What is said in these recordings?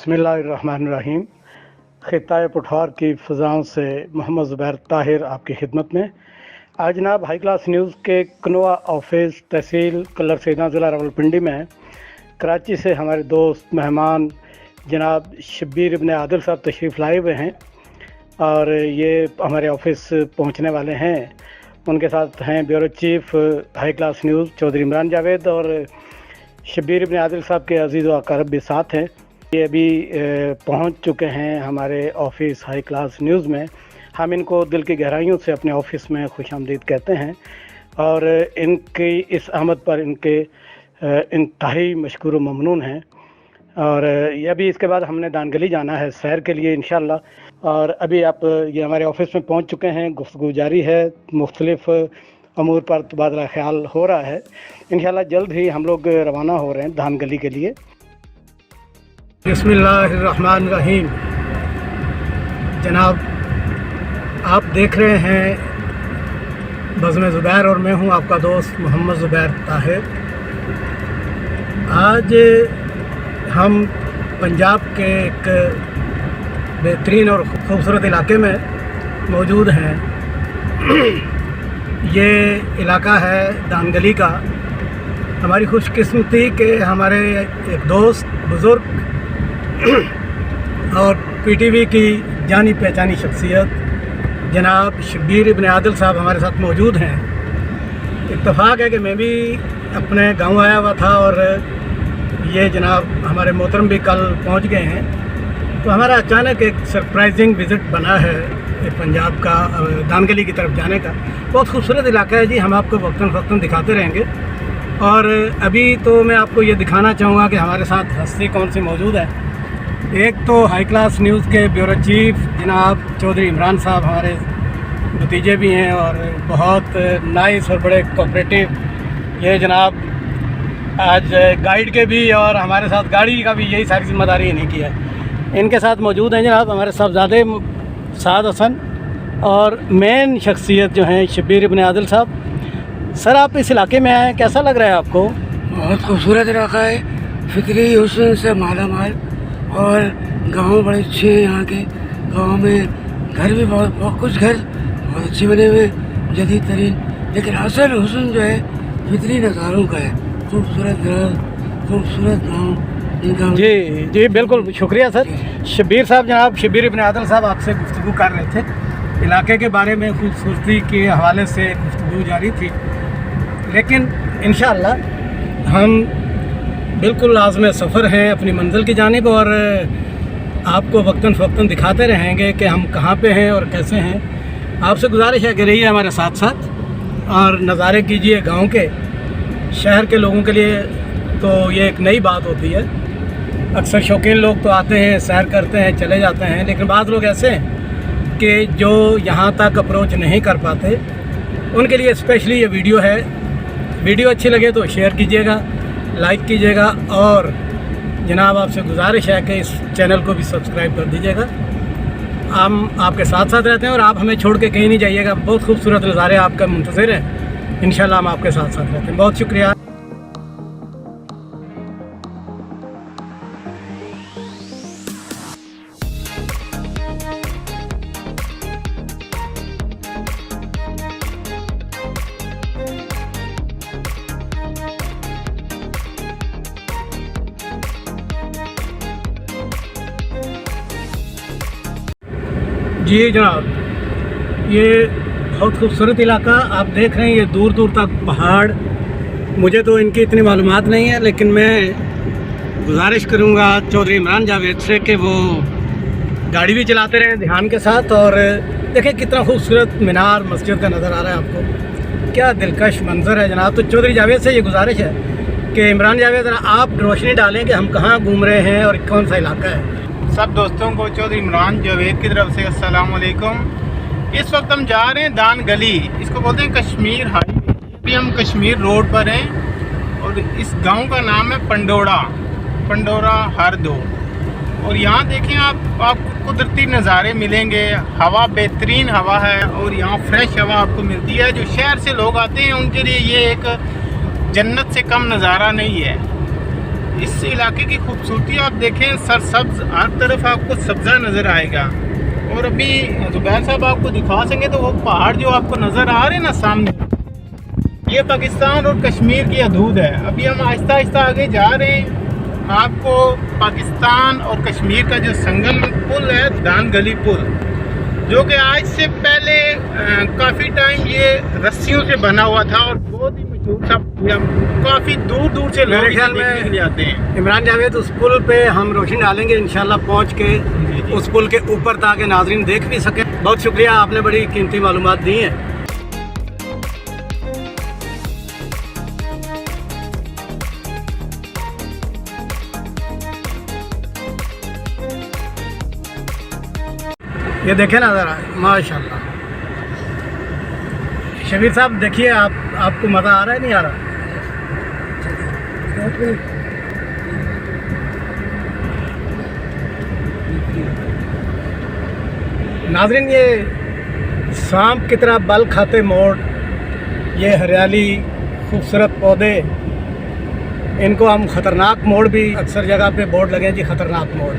बिस्मिल्लाहिर्रहमानिर्रहीम। ख़ित्ता पुठार की फ़ज़ाओं से मोहम्मद ज़ुबैर ताहिर आपकी खिदमत में। आज जनाब हाई क्लास न्यूज़ के कनवा ऑफिस तहसील कलर सैदा ज़िला रावलपिंडी में कराची से हमारे दोस्त मेहमान जनाब शब्बीर इब्न आदिल साहब तशरीफ़ लाए हुए हैं और ये हमारे ऑफिस पहुंचने वाले हैं। उनके साथ हैं bureau chief high class news Chaudhary Imran Javed और शब्बीर इब्न आदिल साहब के अजीज़ व अक़ारब भी साथ हैं। ये अभी पहुंच चुके हैं हमारे ऑफिस हाई क्लास न्यूज़ में। हम इनको दिल की गहराइयों से अपने ऑफिस में खुशामदीद कहते हैं और इनकी इस आमद पर इनके इंतहाई मशकूर व ममनून हैं। और ये अभी इसके बाद हमने दानगली जाना है सैर के लिए इंशाअल्लाह। और अभी आप ये हमारे ऑफिस में पहुंच चुके हैं, गुफ्तगू जारी है, मुख्तलिफ़ अमूर पर तबादला ख्याल हो रहा है। इंशाअल्लाह जल्द ही हम लोग रवाना हो रहे हैं दानगली के लिए। बिस्मिल्लाहिर्रहमानिर्रहीम। जनाब आप देख रहे हैं बज़्म ज़ुबैर और मैं हूं आपका दोस्त मोहम्मद ज़ुबैर ताहिर। आज हम पंजाब के एक बेहतरीन और ख़ूबसूरत इलाके में मौजूद हैं। ये इलाका है दानगली का। हमारी खुशकिस्मती के हमारे एक दोस्त बुज़ुर्ग और पीटीवी की जानी पहचानी शख्सियत जनाब शब्बीर इब्न आदिल साहब हमारे साथ मौजूद हैं। इत्तफ़ाक़ है कि मैं भी अपने गांव आया हुआ था और ये जनाब हमारे मोहतरम भी कल पहुंच गए हैं। तो हमारा अचानक एक सरप्राइजिंग विज़िट बना है पंजाब का दानगली की तरफ जाने का। बहुत खूबसूरत इलाका है जी, हम आपको वक्तन फ़क्तन दिखाते रहेंगे। और अभी तो मैं आपको ये दिखाना चाहूँगा कि हमारे साथ हस्ती कौन सी मौजूद है। एक तो हाई क्लास न्यूज़ के ब्यूरो चीफ़ जनाब चौधरी इमरान साहब हमारे भतीजे भी हैं और बहुत नाइस और बड़े कोऑपरेटिव। ये जनाब आज गाइड के भी और हमारे साथ गाड़ी का भी यही सारी जिम्मेदारी इन्हीं की है। इनके साथ मौजूद हैं जनाब हमारे साहबजादे साद हसन और मेन शख्सियत जो हैं शब्बीर इब्न आदिल साहब। सर आप इस इलाके में आए, कैसा लग रहा है आपको? बहुत खूबसूरत इलाका है, फिक्री हुस्न से माला माल और गांव बड़े अच्छे हैं। यहाँ के गांव में घर भी बहुत कुछ घर बहुत अच्छे बने हुए जदीद तरीन, लेकिन असल हुस्न जो है फिक्री नज़ारों का है। खूबसूरत घर, खूबसूरत गाँव। जी जी बिल्कुल शुक्रिया सर। शब्बीर साहब जनाब शब्बीर इब्न आदिल साहब आपसे गुफ्तगू कर रहे थे, इलाके के बारे में खूबसूरती के हवाले से गुफ्तगू जारी थी। लेकिन इंशाअल्लाह हम बिल्कुल आज़म सफ़र हैं अपनी मंजिल की जानिब और आपको वक्तन फ़क्तन दिखाते रहेंगे कि हम कहाँ पे हैं और कैसे हैं। आपसे गुजारिश है कि रहिए हमारे साथ साथ और नज़ारे कीजिए गांव के। शहर के लोगों के लिए तो ये एक नई बात होती है। अक्सर शौकीन लोग तो आते हैं, सैर करते हैं, चले जाते हैं, लेकिन बाज़ लोग ऐसे हैं कि जो यहाँ तक अप्रोच नहीं कर पाते, उनके लिए स्पेशली ये वीडियो है। वीडियो अच्छी लगे तो शेयर कीजिएगा, लाइक कीजिएगा और जनाब आपसे गुजारिश है कि इस चैनल को भी सब्सक्राइब कर दीजिएगा। हम आपके साथ साथ रहते हैं और आप हमें छोड़ के कहीं नहीं जाइएगा। बहुत खूबसूरत नज़ारे आपका मुंतज़िर हैं। इंशाल्लाह हम आपके साथ साथ रहते हैं। बहुत शुक्रिया। जी जनाब, ये बहुत खूबसूरत इलाका आप देख रहे हैं। ये दूर दूर तक पहाड़। मुझे तो इनकी इतनी मालूमात नहीं है, लेकिन मैं गुजारिश करूँगा चौधरी इमरान जावेद से कि वो गाड़ी भी चलाते रहें ध्यान के साथ। और देखें कितना खूबसूरत मीनार मस्जिद का नज़र आ रहा है आपको, क्या दिलकश मंजर है जनाब। तो चौधरी जावेद से ये गुजारिश है कि इमरान जावेद ज़रा आप रोशनी डालें कि हम कहाँ घूम रहे हैं और कौन सा इलाका है। सब दोस्तों को चौधरी इमरान जावेद की तरफ से अस्सलाम वालेकुम। इस वक्त हम जा रहे हैं दानगली, इसको बोलते हैं कश्मीर हाईवे। अभी हम कश्मीर रोड पर हैं और इस गांव का नाम है पंडोरा हरदो। और यहाँ देखें आप कुदरती नज़ारे मिलेंगे। हवा बेहतरीन हवा है और यहाँ फ्रेश हवा आपको मिलती है। जो शहर से लोग आते हैं उनके लिए ये एक जन्नत से कम नज़ारा नहीं है। इस इलाके की खूबसूरती आप देखें, सरसब्ज, हर तरफ आपको सब्जा नज़र आएगा। और अभी जुबैर साहब आपको दिखा सकेंगे तो वो पहाड़ जो आपको नज़र आ रहे हैं ना सामने, ये पाकिस्तान और कश्मीर की हदूद है। अभी हम आहिस्ता आहिस्ता आगे जा रहे हैं। आपको पाकिस्तान और कश्मीर का जो संगम पुल है, दान गली पुल, जो कि आज से पहले काफ़ी टाइम ये रस्सियों से बना हुआ था और बहुत ही मशहूर सा, काफ़ी दूर दूर से लोग मेरे ख्याल देखने के लिए आते हैं। इमरान जावेद, उस पुल पे हम रोशनी डालेंगे इंशाल्लाह पहुंच के उस पुल के ऊपर, ताकि नाजरीन देख भी सके। बहुत शुक्रिया, आपने बड़ी कीमती मालूमात दी हैं। ये देखें ना ज़रा, माशाल्लाह। शबीर साहब देखिए, आपको मज़ा आ रहा है नहीं आ रहा? नाज़रीन, ये सांप की तरह बल खाते मोड़, ये हरियाली, खूबसूरत पौधे, इनको हम ख़तरनाक मोड़ भी, अक्सर जगह पे बोर्ड लगे हैं जी ख़तरनाक मोड़।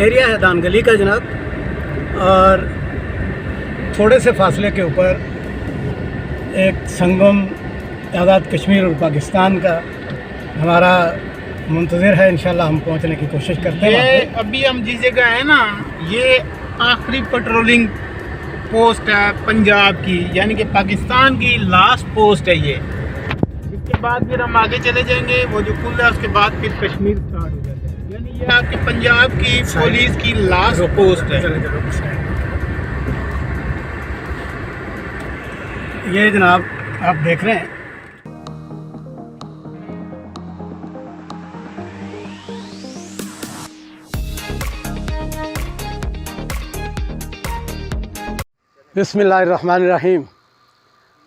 एरिया है दान गली का जनाब, और थोड़े से फासले के ऊपर एक संगम आज़ाद कश्मीर और पाकिस्तान का हमारा मुंतज़िर है। इंशाल्लाह हम पहुंचने की कोशिश करते हैं। ये अभी हम जिस जगह है ना, ये आखिरी पेट्रोलिंग पोस्ट है पंजाब की, यानी कि पाकिस्तान की लास्ट पोस्ट है ये। इसके बाद फिर हम आगे चले जाएंगे, वो जो पुल है उसके बाद फिर कश्मीर स्टार्ट हो जाता है। यानी ये आपकी पंजाब की पुलिस की लास्ट पोस्ट है। ये जनाब आप देख रहे हैं, बिस्मिल्लाहिर्रहमानिर्रहीम।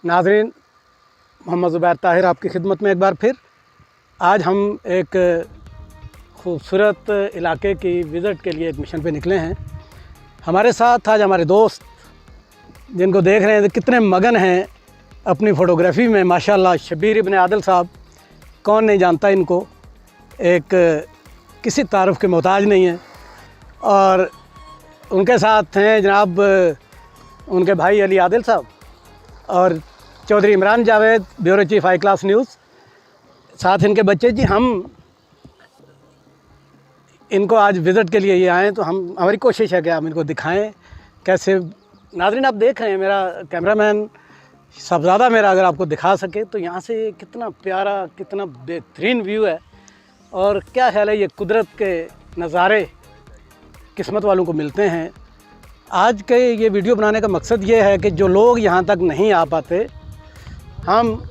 नाज़रीन, मोहम्मद ज़ुबैर ताहिर आपकी खिदमत में एक बार फिर। आज हम एक खूबसूरत इलाके की विज़िट के लिए एक मिशन पे निकले हैं। हमारे साथ आज हमारे दोस्त, जिनको देख रहे हैं कितने मगन हैं अपनी फ़ोटोग्राफ़ी में, माशाल्लाह। शबीर इब्न आदिल साहब, कौन नहीं जानता इनको, एक किसी तारुफ़ के मोहताज नहीं है। और उनके साथ हैं जनाब उनके भाई अली आदिल साहब और Chaudhary Imran Javed, bureau chief high class news, साथ इनके बच्चे जी। हम इनको आज विज़िट के लिए ये आए, तो हमारी कोशिश है कि हम इनको दिखाएं कैसे। नाज़रीन, आप देख रहे हैं, मेरा कैमरामैन साहबज़ादा मेरा अगर आपको दिखा सके तो यहाँ से कितना प्यारा, कितना बेहतरीन व्यू है। और क्या ख्याल है, ये कुदरत के नज़ारे किस्मत वालों को मिलते हैं। आज के ये वीडियो बनाने का मकसद ये है कि जो लोग यहाँ तक नहीं आ पाते, हम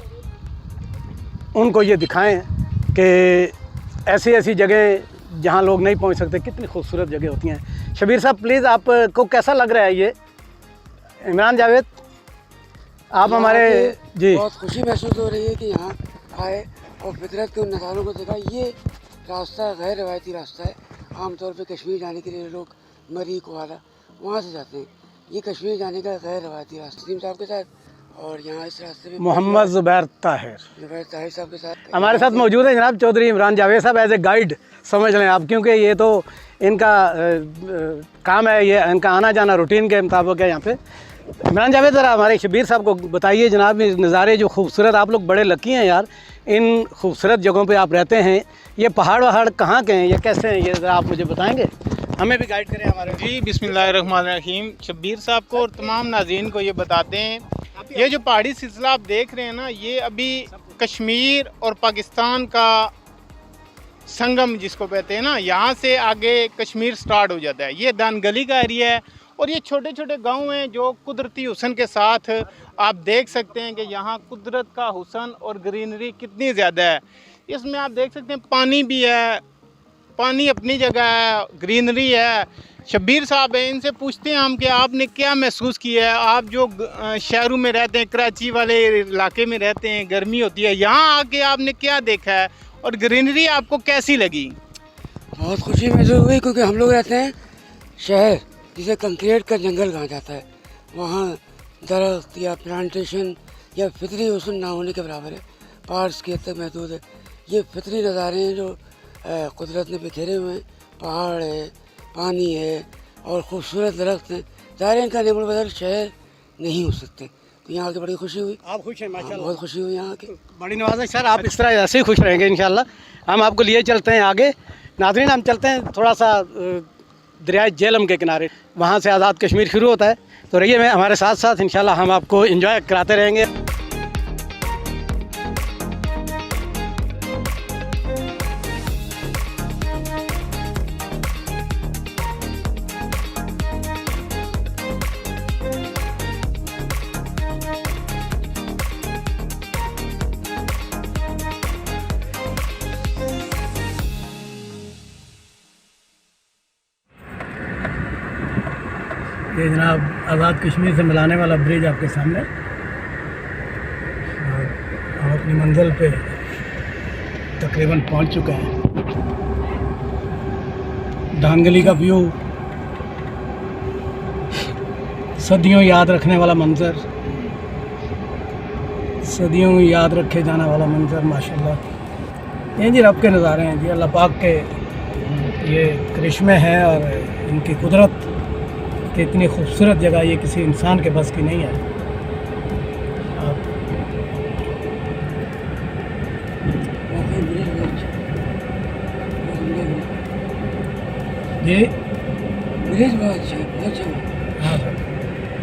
उनको ये दिखाएं कि ऐसी ऐसी जगह जहाँ लोग नहीं पहुँच सकते, कितनी खूबसूरत जगह होती हैं। शबीर साहब, प्लीज़ आपको कैसा लग रहा है ये? इमरान जावेद, आप हमारे जी। बहुत खुशी महसूस हो रही है कि यहाँ आए और फितरत के उन नज़ारों को देखा। ये रास्ता गैर रवायती रास्ता है। आमतौर पे कश्मीर जाने के लिए लोग मरी, कोहारा वहाँ से जाते हैं। ये कश्मीर जाने का गैर रवायती रास्ता। टीम साहब के साथ, और यहाँ इस रास्ते पे मोहम्मद ज़ुबैर ताहिर साहब के साथ हमारे साथ मौजूद है जनाब चौधरी इमरान जावेद साहब, एज ए गाइड समझ लें आप, क्योंकि ये तो इनका काम है, ये इनका आना जाना रूटीन के मुताबिक है यहाँ पे। इमरान जावेद, ज़रा हमारे शबीर साहब को बताइए जनाब, ये नज़ारे जो खूबसूरत, आप लोग बड़े लकी हैं यार, इन खूबसूरत जगहों पे आप रहते हैं। ये पहाड़ वहाड़ कहाँ के हैं, ये कैसे हैं, ये ज़रा आप मुझे बताएंगे, हमें भी गाइड करें हमारे। जी, बिस्मिल्लाहिर्रहमानिर्रहीम। शब्बीर साहब को और तमाम नाज़रीन को ये बताते हैं, ये जो पहाड़ी सिलसिला आप देख रहे हैं ना, ये अभी कश्मीर और पाकिस्तान का संगम जिसको कहते हैं ना, यहाँ से आगे कश्मीर स्टार्ट हो जाता है। ये दान गली का एरिया है और ये छोटे छोटे गांव हैं जो कुदरती हुस्न के साथ आप देख सकते हैं कि यहाँ कुदरत का हुस्न और ग्रीनरी कितनी ज़्यादा है। इसमें आप देख सकते हैं पानी भी है, पानी अपनी जगह है, ग्रीनरी है। शब्बीर साहब हैं, इनसे पूछते हैं हम कि आपने क्या महसूस किया है। आप जो शहरों में रहते हैं, कराची वाले इलाके में रहते हैं, गर्मी होती है, यहाँ आके आपने क्या देखा है और ग्रीनरी आपको कैसी लगी? बहुत खुशी महसूस हुई, क्योंकि हम लोग रहते हैं शहर जिसे कंक्रीट का जंगल कहा जाता है। वहाँ दरख्त या प्लांटेशन या फितरी हुस्न ना होने के बराबर है। पहाड़ की हद तक महदूद है। ये फितरी नज़ारे हैं जो कुदरत ने बिखेरे हुए हैं। पहाड़ है, पानी है और खूबसूरत दरख्त हैं। ज़ाहिर है इनका नेमुल बदल शहर नहीं हो सकते। तो यहाँ आके बड़ी खुशी हुई। आप खुश हैं? माशाल्लाह, बहुत खुशी हुई यहाँ आके। बड़ी नवाज़ सर, आप इस तरह ऐसे ही खुश रहेंगे इंशाल्लाह। हम आपको लिए चलते हैं आगे। नाज़रीन, हम चलते हैं थोड़ा सा दरिया झेलम के किनारे, वहाँ से आज़ाद कश्मीर शुरू होता है। तो रहिए मैं हमारे साथ साथ, इंशाल्लाह हम आपको एंजॉय कराते रहेंगे। ये जनाब आज़ाद कश्मीर से मिलाने वाला ब्रिज आपके सामने। हम अपनी मंजिल पे तकरीबन पहुंच चुके हैं। दानगली का व्यू, सदियों याद रखने वाला मंज़र, सदियों याद रखे जाने वाला मंज़र माशाल्लाह। ये जी रब के नज़ारे हैं जी, अल्लाह पाक के ये करिश्मे हैं और इनकी कुदरत कि इतनी खूबसूरत जगह ये किसी इंसान के बस की नहीं है। आप जी ब्रिज बहुत अच्छा है, बहुत अच्छा है। हाँ सर,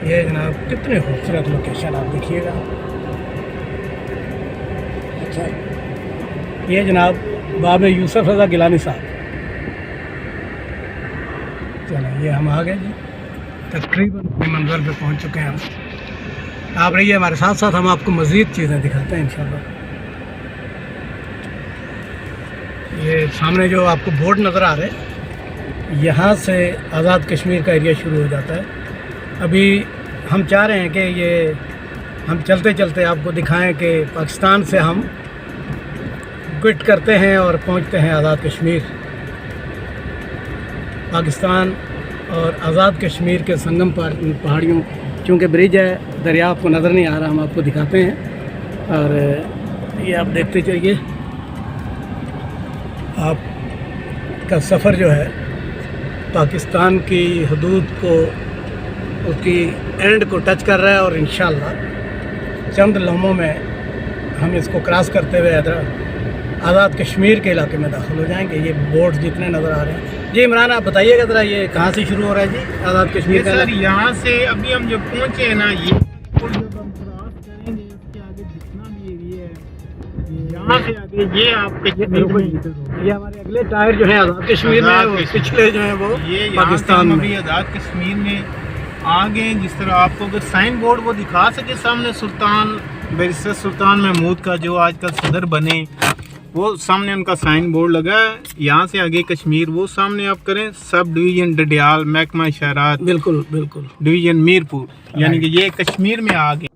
ये जनाब कितने खूबसूरत लोकेशन आप देखिएगा। अच्छा, ये जनाब बाब यूसुफ रज़ा गिलानी साहब। चलो ये हम आ गए जी, तकरीबन अपने मंजिल पे पहुंच चुके हैं हम। आप रहिए हमारे साथ साथ, हम आपको मज़ीद चीज़ें दिखाते हैं इंशाल्लाह। ये सामने जो आपको बोर्ड नज़र आ रहे हैं, यहाँ से आज़ाद कश्मीर का एरिया शुरू हो जाता है। अभी हम चाह रहे हैं कि ये हम चलते चलते आपको दिखाएं कि पाकिस्तान से हम क्विट करते हैं और पहुँचते हैं आज़ाद कश्मीर। पाकिस्तान और आज़ाद कश्मीर के संगम पर पहाड़ियों, चूँकि ब्रिज है, दरिया आपको नज़र नहीं आ रहा, हम आपको दिखाते हैं। और ये आप देखते चलिए, आपका सफ़र जो है पाकिस्तान की हदूद को, उसकी एंड को टच कर रहा है और इंशाल्लाह चंद लम्हों में हम इसको क्रॉस करते हुए आज़ाद कश्मीर के इलाके में दाखिल हो जाएंगे। ये बोर्ड जितने नज़र आ रहे हैं जी। इमरान, आप बताइएगा ज़रा, ये कहाँ से शुरू हो रहा है जी आज़ाद कश्मीर का? सर यहाँ से अभी हम जो पहुँचे हैं ना, ये पुल जब हम क्रॉस करेंगे इसके आगे जितना भी एरिया है, यहाँ से आगे ये आप कश्मीर में, ये हमारे अगले टायर जो है आज़ाद कश्मीर में, और पिछले जो है वो ये पाकिस्तान में। अभी आज़ाद कश्मीर में आ गए। जिस तरह आपको अगर साइन बोर्ड वो दिखा सके सामने, सुल्तान बैरिस्टर सुल्तान महमूद का जो आजकल सदर बने, वो सामने उनका साइन बोर्ड लगा है। यहाँ से आगे कश्मीर वो सामने आप करें, सब डिवीज़न डडियाल, महकमा इशारात, बिल्कुल बिल्कुल, डिवीज़न मीरपुर, यानी कि ये कश्मीर में आ गए।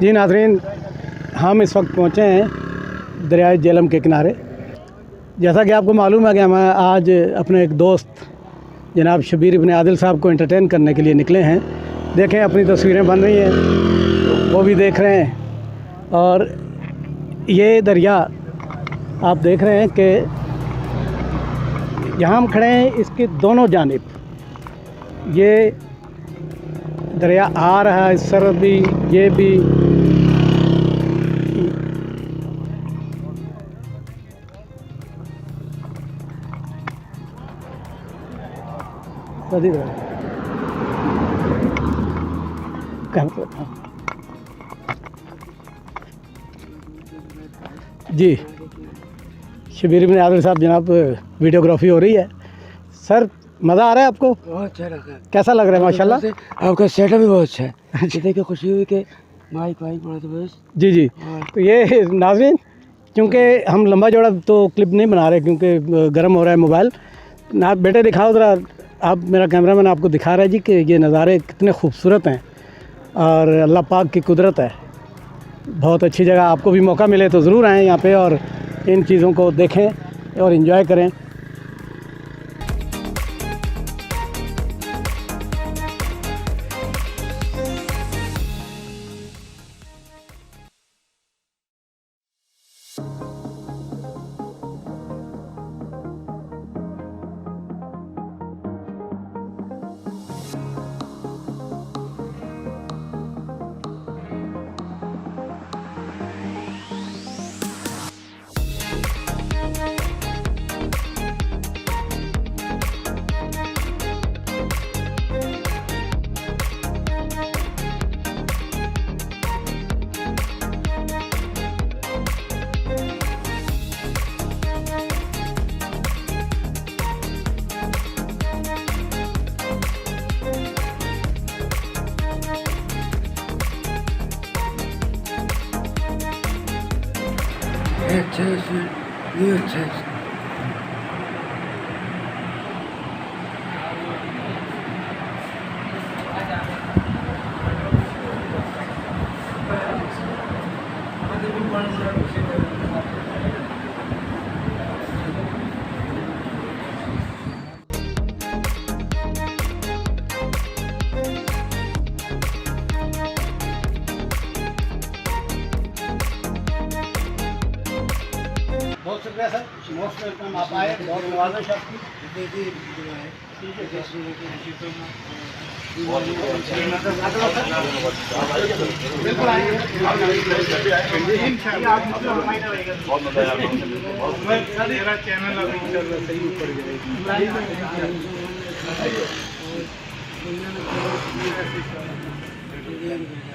जी नाज़रीन, हम इस वक्त पहुँचे हैं दरियाए झेलम के किनारे। जैसा कि आपको मालूम है कि हम आज अपने एक दोस्त जनाब शबीर इब्न आदिल साहब को एंटरटेन करने के लिए निकले हैं। देखें, अपनी तस्वीरें बन रही हैं, वो भी देख रहे हैं। और ये दरिया आप देख रहे हैं कि यहाँ हम खड़े हैं, इसके दोनों जानिब ये दरिया आ रहा है, इस तरफ भी, ये भी। जी शबीर इब्न आदिल साहब, जनाब वीडियोग्राफी हो रही है। सर मज़ा आ रहा है आपको? बहुत अच्छा लगा। कैसा लग रहा है माशाल्लाह? आपका सेटअप भी बहुत अच्छा है। ये देखिए खुशी हुई कि माइक वाइक बड़ा जबरदस्त। जी जी। तो ये नाज़रीन, क्योंकि हम लंबा चौड़ा तो क्लिप नहीं बना रहे क्योंकि गर्म हो रहा है मोबाइल ना। बेटे दिखाओ ज़रा, आप मेरा कैमरामैन आपको दिखा रहा है जी कि ये नज़ारे कितने खूबसूरत हैं और अल्लाह पाक की कुदरत है। बहुत अच्छी जगह, आपको भी मौका मिले तो ज़रूर आएँ यहाँ पे और इन चीज़ों को देखें और इन्जॉय करें। अच्छा है इसमें, ये अच्छा है। बहुत शुक्रिया सर, मोस्ट वेलकम। आप आए, बहुत नवाज़िश आपकी। बिल्कुल आइए, मेरा चैनल अभी सही ऊपर दुनिया में